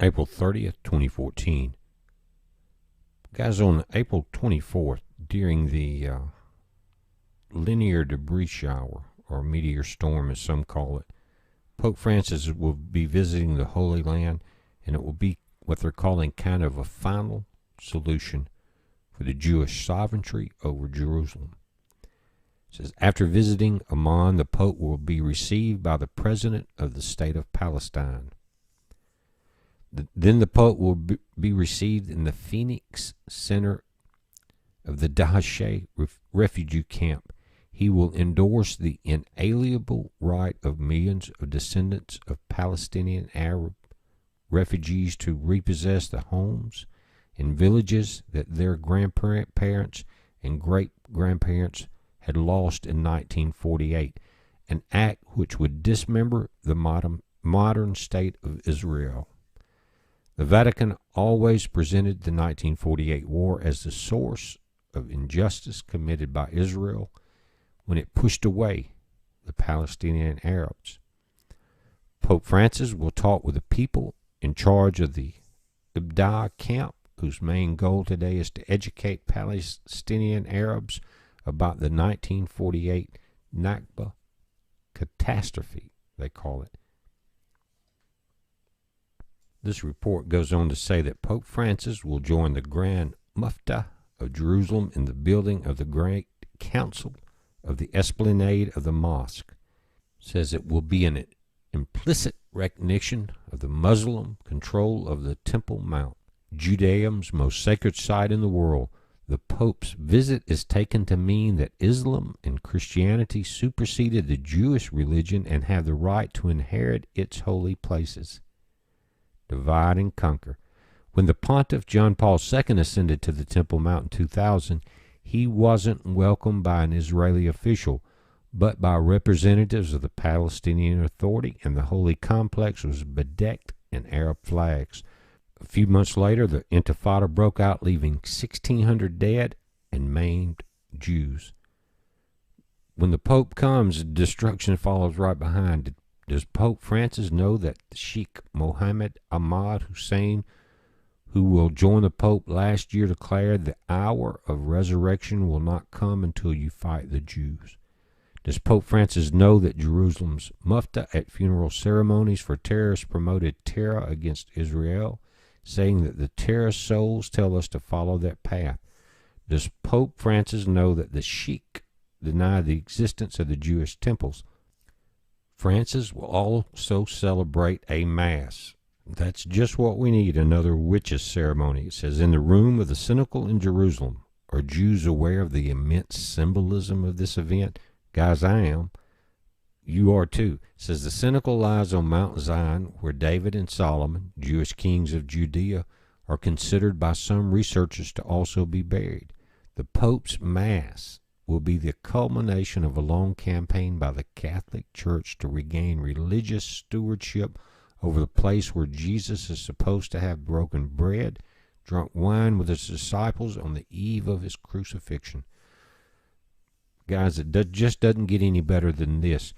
April 30th, 2014. Guys, on April 24th, during the linear debris shower, or meteor storm as some call it, Pope Francis will be visiting the Holy Land, and it will be what they're calling kind of a final solution for the Jewish sovereignty over Jerusalem. It says, after visiting Amman, the Pope will be received by the President of the State of Palestine. Then the Pope will be received in the Phoenix Center of the Dahashe refugee camp. He will endorse the inalienable right of millions of descendants of Palestinian Arab refugees to repossess the homes and villages that their grandparents and great-grandparents had lost in 1948, an act which would dismember the modern state of Israel. The Vatican always presented the 1948 war as the source of injustice committed by Israel when it pushed away the Palestinian Arabs. Pope Francis will talk with the people in charge of the Ibdah camp, whose main goal today is to educate Palestinian Arabs about the 1948 Nakba catastrophe, they call it. This report goes on to say that Pope Francis will join the Grand Mufti of Jerusalem in the building of the Great Council of the Esplanade of the Mosque. It says it will be an implicit recognition of the Muslim control of the Temple Mount, Judaism's most sacred site in the world. The Pope's visit is taken to mean that Islam and Christianity superseded the Jewish religion and have the right to inherit its holy places. Divide and conquer. When the Pontiff John Paul II ascended to the Temple Mount in 2000, he wasn't welcomed by an Israeli official, but by representatives of the Palestinian Authority, and the holy complex was bedecked in Arab flags. A few months later, the Intifada broke out, leaving 1,600 dead and maimed Jews. When the Pope comes, destruction follows right behind. Does Pope Francis know that Sheikh Mohammed Ahmad Hussein, who will join the Pope last year, declared the hour of resurrection will not come until you fight the Jews? Does Pope Francis know that Jerusalem's mufti at funeral ceremonies for terrorists promoted terror against Israel, saying that the terrorist souls tell us to follow that path? Does Pope Francis know that the Sheikh deny the existence of the Jewish temples? Francis will also celebrate a Mass. That's just what we need, another witches' ceremony. It says, in the room of the cynical in Jerusalem, are Jews aware of the immense symbolism of this event? Guys, I am. You are too. It says, the cynical lies on Mount Zion, where David and Solomon, Jewish kings of Judea, are considered by some researchers to also be buried. The Pope's Mass will be the culmination of a long campaign by the Catholic Church to regain religious stewardship over the place where Jesus is supposed to have broken bread, drunk wine with his disciples on the eve of his crucifixion. Guys, it just doesn't get any better than this.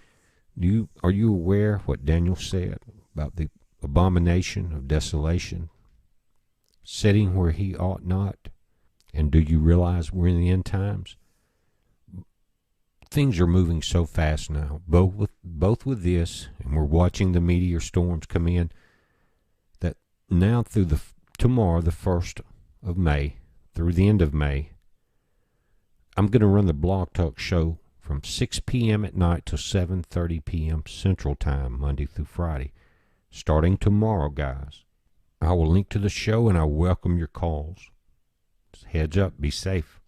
Are you aware what Daniel said about the abomination of desolation, sitting where he ought not? And do you realize we're in the end times? Things are moving so fast now, both with this, and we're watching the meteor storms come in, that now through tomorrow, the 1st of May, through the end of May, I'm going to run the Blog Talk show from 6 p.m. at night to 7:30 p.m. Central Time, Monday through Friday, starting tomorrow, guys. I will link to the show, and I welcome your calls. Heads up, be safe.